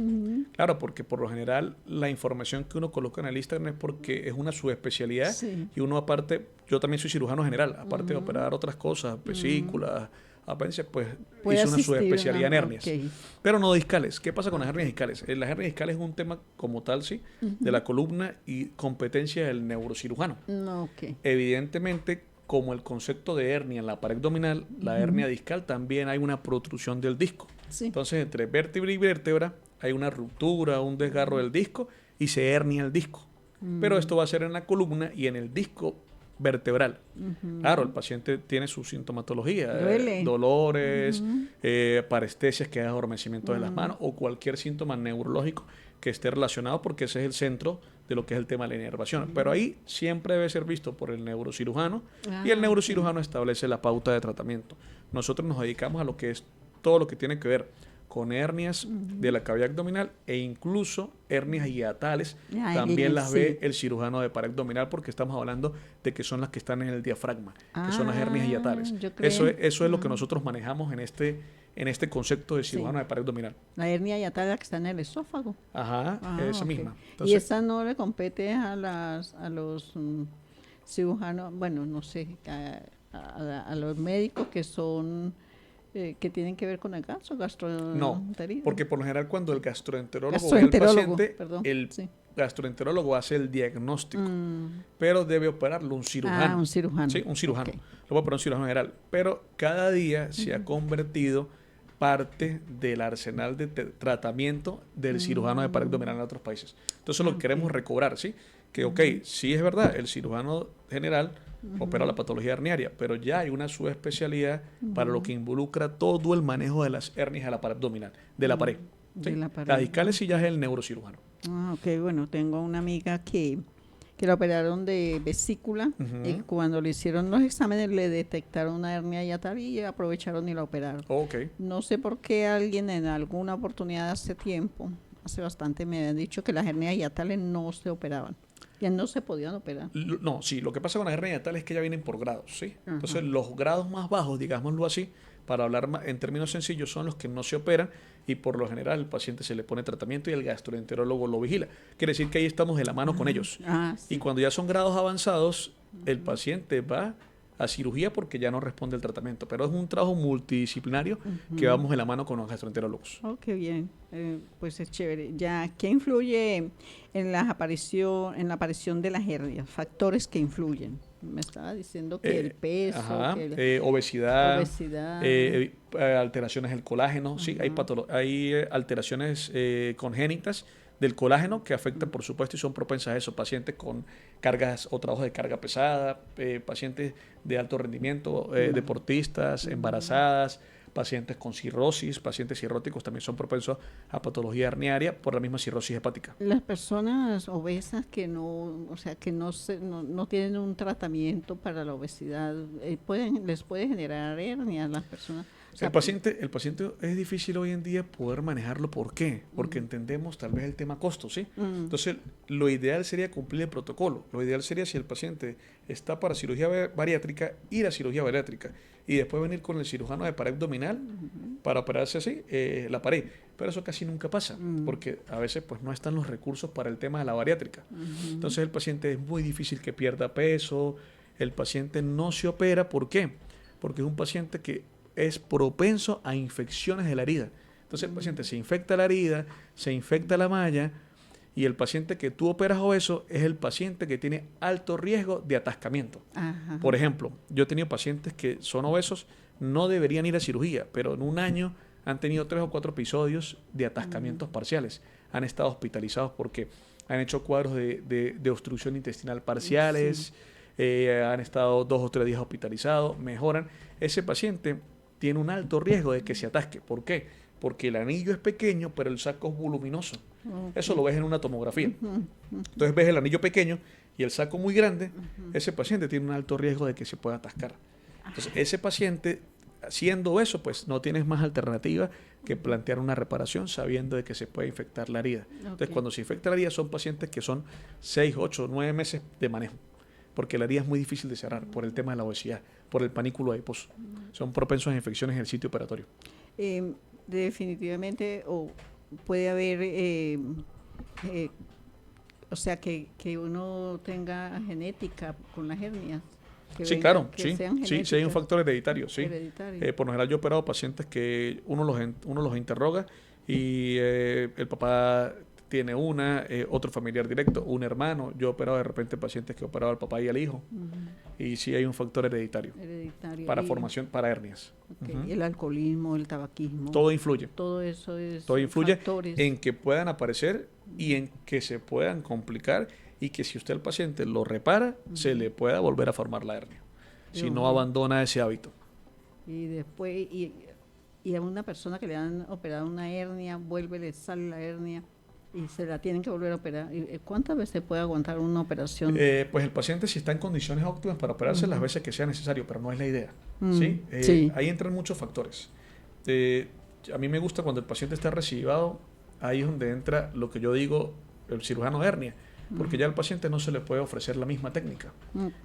Claro, porque por lo general la información que uno coloca en el Instagram es porque es una subespecialidad, y uno aparte, yo también soy cirujano general, aparte de operar otras cosas, vesículas, apéndices, pues hice una subespecialidad en hernias. Okay. Pero no discales. ¿Qué pasa con las hernias discales? Las hernias discales es un tema como tal, sí, de la columna y competencia del neurocirujano. Evidentemente, como el concepto de hernia en la pared abdominal, la hernia discal también hay una protrusión del disco. Sí. Entonces, entre vértebra y vértebra hay una ruptura, un desgarro del disco y se hernia el disco. Pero esto va a ser en la columna y en el disco vertebral. Claro, el paciente tiene su sintomatología, dolores, parestesias, que es adormecimiento de las manos o cualquier síntoma neurológico que esté relacionado, porque ese es el centro de lo que es el tema de la inervación. Pero ahí siempre debe ser visto por el neurocirujano y el neurocirujano establece la pauta de tratamiento. Nosotros nos dedicamos a lo que es todo lo que tiene que ver con hernias de la cavidad abdominal e incluso hernias hiatales. También las ve el cirujano de pared abdominal, porque estamos hablando de que son las que están en el diafragma, que son las hernias hiatales. Eso es lo que nosotros manejamos en este concepto de cirujano de pared abdominal. La hernia hiatal que está en el esófago. Esa misma. Entonces, y esa no le compete a los cirujanos, bueno, no sé, a los médicos que son... que tienen que ver con el gastroenteritis. No, porque por lo general cuando el gastroenterólogo ve al paciente, gastroenterólogo hace el diagnóstico, pero debe operarlo un cirujano. Un cirujano. Sí, un cirujano. Lo va a operar un cirujano general. Pero cada día se ha convertido parte del arsenal de tratamiento del cirujano de pared abdominal en otros países. Entonces lo que queremos recobrar, ¿sí? Que, sí es verdad, el cirujano general opera la patología herniaria, pero ya hay una subespecialidad para lo que involucra todo el manejo de las hernias de la pared abdominal, de la pared. ¿Sí? Las discales sí ya es el neurocirujano. Ah, ok, bueno, tengo una amiga que la operaron de vesícula y cuando le hicieron los exámenes le detectaron una hernia hiatal y aprovecharon y la operaron. Ok. No sé por qué alguien en alguna oportunidad hace tiempo, hace bastante, me habían dicho que las hernias hiatales no se operaban, ya no se podían operar. No, sí, lo que pasa con la hernia hiatal es que ya vienen por grados, ¿sí? Entonces, los grados más bajos, digámoslo así, para hablar en términos sencillos, son los que no se operan y por lo general el paciente se le pone tratamiento y el gastroenterólogo lo vigila. Quiere decir que ahí estamos de la mano con ellos. Sí. Y cuando ya son grados avanzados, el paciente va a cirugía porque ya no responde el tratamiento. Pero es un trabajo multidisciplinario que vamos de la mano con los gastroenterólogos. Oh, qué bien. Pues es chévere. Ya, ¿qué influye en la aparición de las hernias? Factores que influyen. Me estaba diciendo que el peso, obesidad, obesidad. Alteraciones del colágeno. Sí, hay alteraciones congénitas del colágeno que afectan, por supuesto, y son propensas a eso. Pacientes con cargas o trabajos de carga pesada, pacientes de alto rendimiento, deportistas, embarazadas, pacientes con cirrosis, pacientes cirróticos también son propensos a patología herniaria por la misma cirrosis hepática. Las personas obesas que no tienen un tratamiento para la obesidad, les puede generar hernia a las personas. O sea, el paciente es difícil hoy en día poder manejarlo. ¿Por qué? Porque entendemos tal vez el tema costo, ¿sí? Entonces, lo ideal sería cumplir el protocolo. Lo ideal sería, si el paciente está para cirugía bariátrica, ir a cirugía bariátrica y después venir con el cirujano de pared abdominal para operarse así la pared. Pero eso casi nunca pasa, porque a veces pues no están los recursos para el tema de la bariátrica. Entonces, el paciente es muy difícil que pierda peso, el paciente no se opera. ¿Por qué? Porque es un paciente que es propenso a infecciones de la herida. Entonces el paciente se infecta la herida, se infecta la malla, y el paciente que tú operas obeso es el paciente que tiene alto riesgo de atascamiento. Por ejemplo, yo he tenido pacientes que son obesos, no deberían ir a cirugía, pero en un año han tenido 3 o 4 episodios de atascamientos parciales. Han estado hospitalizados porque han hecho cuadros de obstrucción intestinal parciales, han estado 2 o 3 días hospitalizados, mejoran. Ese paciente tiene un alto riesgo de que se atasque. ¿Por qué? Porque el anillo es pequeño, pero el saco es voluminoso. Eso lo ves en una tomografía. Entonces ves el anillo pequeño y el saco muy grande. Ese paciente tiene un alto riesgo de que se pueda atascar. Entonces, ese paciente, haciendo eso, pues no tienes más alternativa que plantear una reparación sabiendo de que se puede infectar la herida. Entonces, cuando se infecta la herida, son pacientes que son 6, 8, 9 meses de manejo, porque la herida es muy difícil de cerrar por el tema de la obesidad, por el panículo adiposo. Son propensos a infecciones en el sitio operatorio. Definitivamente, puede haber, o sea, que uno tenga genética con las hernias. Sí, claro, sí hay un factor hereditario, sí. Por lo general yo he operado pacientes que uno los interroga y el papá tiene otro familiar directo, un hermano. Yo he operado de repente pacientes que he operado al papá y al hijo. Y sí hay un factor hereditario para formación, para hernias. El alcoholismo, el tabaquismo. Todo influye. Todo eso es Todo influye factores en que puedan aparecer y en que se puedan complicar, y que si usted al paciente lo repara, se le pueda volver a formar la hernia. Si no abandona ese hábito. Y después, y a una persona que le han operado una hernia, le sale la hernia y se la tienen que volver a operar. ¿Cuántas veces puede aguantar una operación? Pues el paciente, si está en condiciones óptimas para operarse, las veces que sea necesario, pero no es la idea. ¿Sí? Ahí entran muchos factores. A mí me gusta cuando el paciente está recidivado, ahí es donde entra lo que yo digo, el cirujano de hernia, porque ya al paciente no se le puede ofrecer la misma técnica.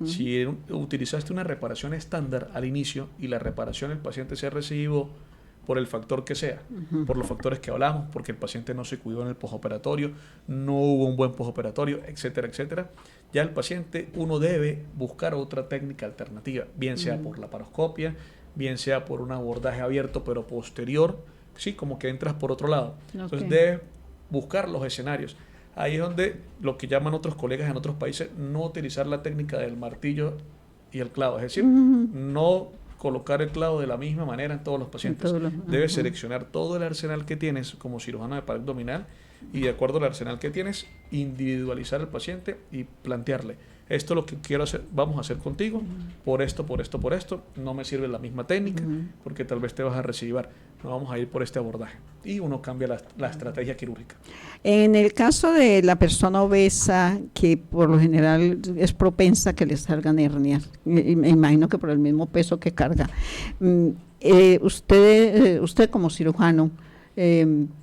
Si utilizaste una reparación estándar al inicio y la reparación el paciente se recidivó por el factor que sea, por los factores que hablamos, porque el paciente no se cuidó en el postoperatorio, no hubo un buen postoperatorio, etcétera, etcétera, ya el paciente, uno debe buscar otra técnica alternativa, bien sea por laparoscopia, bien sea por un abordaje abierto pero posterior, sí, como que entras por otro lado. Entonces debes buscar los escenarios. Ahí es donde lo que llaman otros colegas en otros países, no utilizar la técnica del martillo y el clavo, es decir, no colocar el clavo de la misma manera en todos los pacientes. Debes seleccionar todo el arsenal que tienes como cirujano de pared abdominal y, de acuerdo al arsenal que tienes, individualizar al paciente y plantearle esto es lo que quiero hacer, vamos a hacer contigo, por esto, no me sirve la misma técnica, porque tal vez te vas a recibar, no vamos a ir por este abordaje. Y uno cambia la estrategia quirúrgica. En el caso de la persona obesa, que por lo general es propensa a que le salgan hernias, y me imagino que por el mismo peso que carga, usted como cirujano,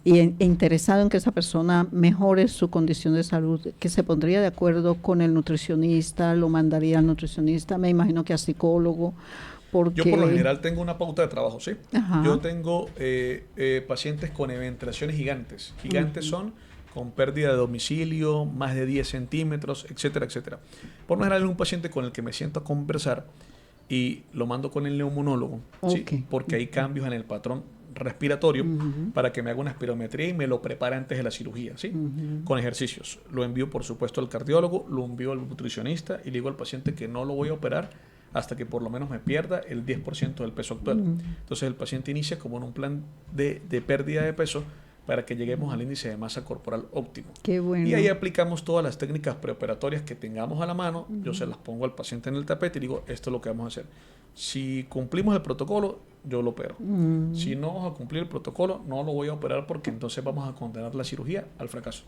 interesado en que esa persona mejore su condición de salud, que se pondría de acuerdo con el nutricionista, lo mandaría al nutricionista, me imagino que a psicólogo, porque... Yo por lo general tengo una pauta de trabajo, ¿sí? Ajá. Yo tengo pacientes con eventuraciones gigantes. Gigantes son con pérdida de domicilio, más de 10 centímetros, etcétera, etcétera. Por lo general es un paciente con el que me siento a conversar y lo mando con el neumonólogo, ¿sí? Porque hay cambios en el patrón respiratorio para que me haga una espirometría y me lo prepare antes de la cirugía, ¿sí? Con ejercicios. Lo envío, por supuesto, al cardiólogo, lo envío al nutricionista y le digo al paciente que no lo voy a operar hasta que por lo menos me pierda el 10% del peso actual. Entonces el paciente inicia como en un plan de pérdida de peso para que lleguemos al índice de masa corporal óptimo. Qué bueno. Y ahí aplicamos todas las técnicas preoperatorias que tengamos a la mano. Yo se las pongo al paciente en el tapete y digo, esto es lo que vamos a hacer. Si cumplimos el protocolo, yo lo opero. Si no vamos a cumplir el protocolo, no lo voy a operar porque entonces vamos a condenar la cirugía al fracaso.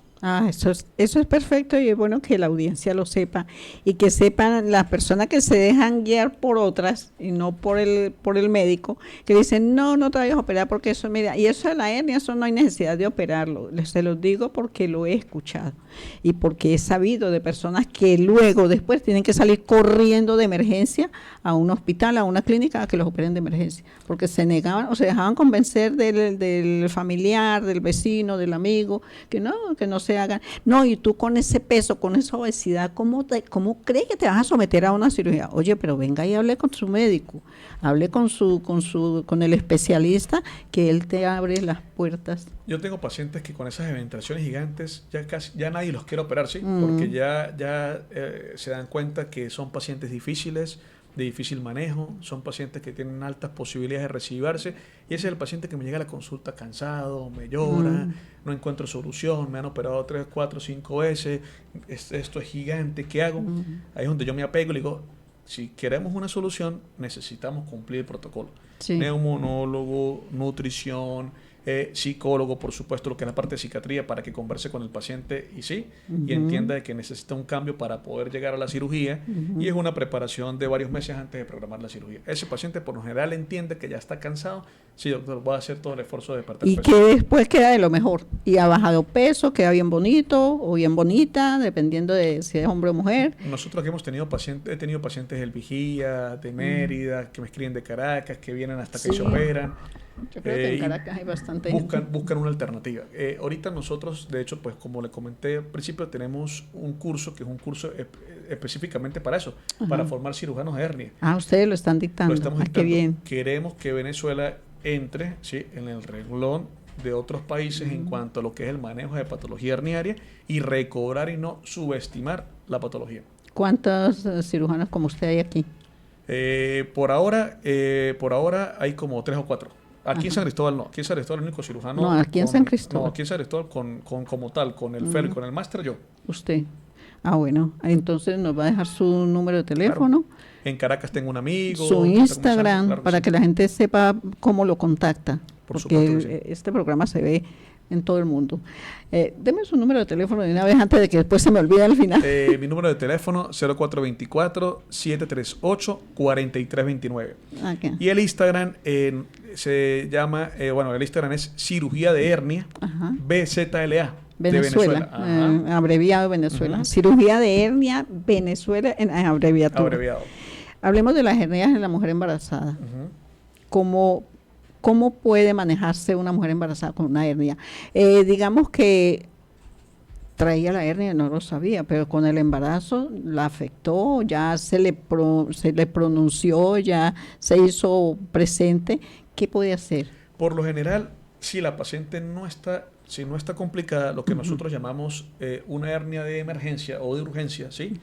Eso es perfecto y es bueno que la audiencia lo sepa y que sepan las personas que se dejan guiar por otras y no por el médico, que dicen, no te vayas a operar porque eso, mira, y eso de la hernia, eso no hay necesidad de operarlo. Se los digo porque lo he escuchado y porque he sabido de personas que luego, después, tienen que salir corriendo de emergencia a un hospital, a una clínica, a que los operen de emergencia, porque se negaban o se dejaban convencer del familiar, del vecino, del amigo, que no se hagan. No, y tú con ese peso, con esa obesidad, ¿cómo crees que te vas a someter a una cirugía? Oye, pero venga y hable con su médico, hable con el especialista, que él te abre las puertas. Yo tengo pacientes que con esas eventaciones gigantes ya nadie los quiere operar, ¿sí? Porque ya se dan cuenta que son pacientes difíciles, de difícil manejo, son pacientes que tienen altas posibilidades de recibarse y ese es el paciente que me llega a la consulta cansado, me llora, no encuentro solución, me han operado 3, 4, 5 veces, esto es gigante, ¿qué hago? Ahí es donde yo me apego y le digo, si queremos una solución, necesitamos cumplir el protocolo. Sí. Neumonólogo, nutrición, psicólogo, por supuesto, lo que es la parte de psiquiatría, para que converse con el paciente y entienda de que necesita un cambio para poder llegar a la cirugía y es una preparación de varios meses antes de programar la cirugía. Ese paciente por lo general entiende que ya está cansado. Sí, doctor, voy a hacer todo el esfuerzo de perder peso. Y que después queda de lo mejor. Y ha bajado peso, queda bien bonito o bien bonita, dependiendo de si es hombre o mujer. Nosotros aquí he tenido pacientes del Vigía, de Mérida, que me escriben de Caracas, que vienen hasta que se operan. Yo creo que en Caracas hay bastante. Buscan una alternativa. Ahorita nosotros, de hecho, pues como le comenté al principio, tenemos un curso que es un curso específicamente para eso, para formar cirujanos de hernia. Ustedes lo están dictando. Lo estamos dictando. Qué bien. Queremos que Venezuela entre, ¿sí?, en el renglón de otros países en cuanto a lo que es el manejo de patología herniaria y recobrar y no subestimar la patología. ¿Cuántos cirujanos como usted hay aquí? Por ahora hay como 3 o 4. Aquí en San Cristóbal no. Aquí en San Cristóbal el único cirujano. No, aquí en San Cristóbal. No, aquí en San Cristóbal como tal, con el FER, con el máster yo. Usted. Bueno, entonces nos va a dejar su número de teléfono. Claro. En Caracas tengo un amigo. Su Instagram, claro, para que la gente sepa cómo lo contacta. Porque este programa se ve en todo el mundo. Deme su número de teléfono de una vez antes de que después se me olvide al final. Mi número de teléfono 0424-738-4329. Okay. Y el Instagram se llama, el Instagram es cirugía de hernia, BZLA. Venezuela, abreviado Venezuela. Cirugía de hernia Venezuela en abreviatura. Abreviado. Hablemos de las hernias en la mujer embarazada. ¿Cómo puede manejarse una mujer embarazada con una hernia? Digamos que traía la hernia, no lo sabía, pero con el embarazo la afectó, ya se le pronunció, ya se hizo presente. ¿Qué puede hacer? Por lo general, si la paciente no está complicada, lo que nosotros llamamos una hernia de emergencia o de urgencia, ¿sí?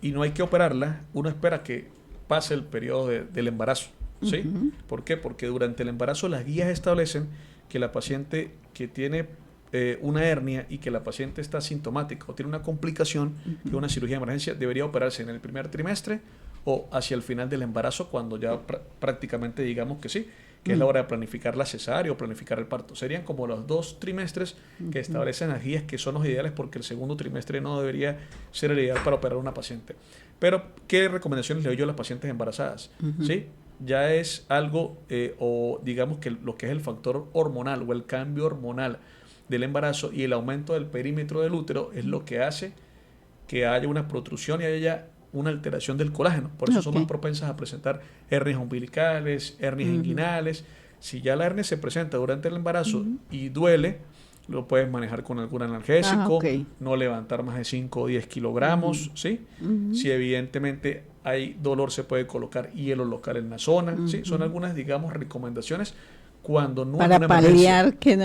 Y no hay que operarla, uno espera que pase el periodo del embarazo, ¿sí? ¿Por qué? Porque durante el embarazo las guías establecen que la paciente que tiene una hernia y que la paciente está sintomática o tiene una complicación de una cirugía de emergencia, debería operarse en el primer trimestre o hacia el final del embarazo, cuando ya prácticamente digamos que sí, que es la hora de planificar la cesárea o planificar el parto. Serían como los 2 trimestres que establecen las guías, que son los ideales, porque el segundo trimestre no debería ser el ideal para operar a una paciente. Pero, ¿qué recomendaciones le doy yo a las pacientes embarazadas? ¿Sí? Ya es algo, o digamos que lo que es el factor hormonal o el cambio hormonal del embarazo y el aumento del perímetro del útero es lo que hace que haya una protrusión y haya una alteración del colágeno. Por eso son más propensas a presentar hernias umbilicales, hernias inguinales. Si ya la hernia se presenta durante el embarazo y duele, lo puedes manejar con algún analgésico, no levantar más de 5 o 10 kilogramos, ¿sí? Si evidentemente hay dolor, se puede colocar hielo local en la zona, ¿sí? Son algunas, digamos, recomendaciones cuando no para hay una paliar que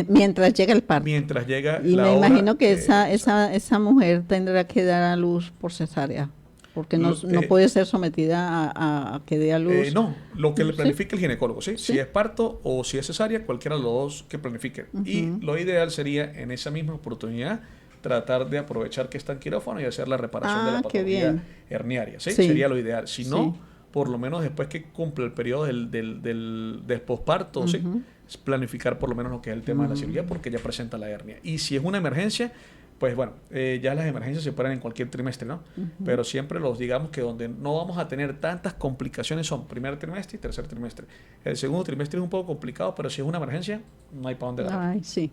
mientras llega el parto. Mientras llega y la me hora, imagino que esa mujer tendrá que dar a luz por cesárea, porque no puede ser sometida a que dé a luz. No, lo que le planifique el ginecólogo, ¿sí? Si es parto o si es cesárea, cualquiera de los dos que planifique. Y lo ideal sería en esa misma oportunidad tratar de aprovechar que está en quirófano y hacer la reparación de la patología herniaria, ¿sí? Sería lo ideal. Si no, por lo menos después que cumple el periodo del posparto, ¿sí? Planificar por lo menos lo que es el tema de la cirugía, porque ya presenta la hernia. Y si es una emergencia, pues bueno, ya las emergencias se operan en cualquier trimestre, ¿no? Pero siempre digamos que donde no vamos a tener tantas complicaciones son primer trimestre y tercer trimestre. El segundo trimestre es un poco complicado, pero si es una emergencia, no hay para dónde dar. Ay, sí.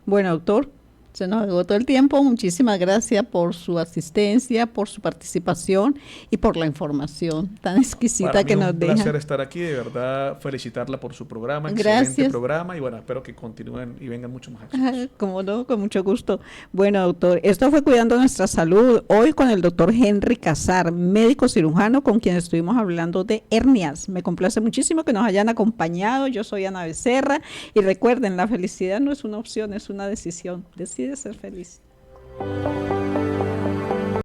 Bueno, doctor, se nos agotó el tiempo. Muchísimas gracias por su asistencia, por su participación y por la información tan exquisita que nos deja. Un placer estar aquí, de verdad, felicitarla por su programa, excelente programa, y bueno, espero que continúen y vengan mucho más éxitos. Como no, con mucho gusto. Bueno, doctor, esto fue Cuidando Nuestra Salud, hoy con el doctor Henry Casar, médico cirujano, con quien estuvimos hablando de hernias. Me complace muchísimo que nos hayan acompañado. Yo soy Ana Becerra, y recuerden, la felicidad no es una opción, es una decisión. Decide ser feliz.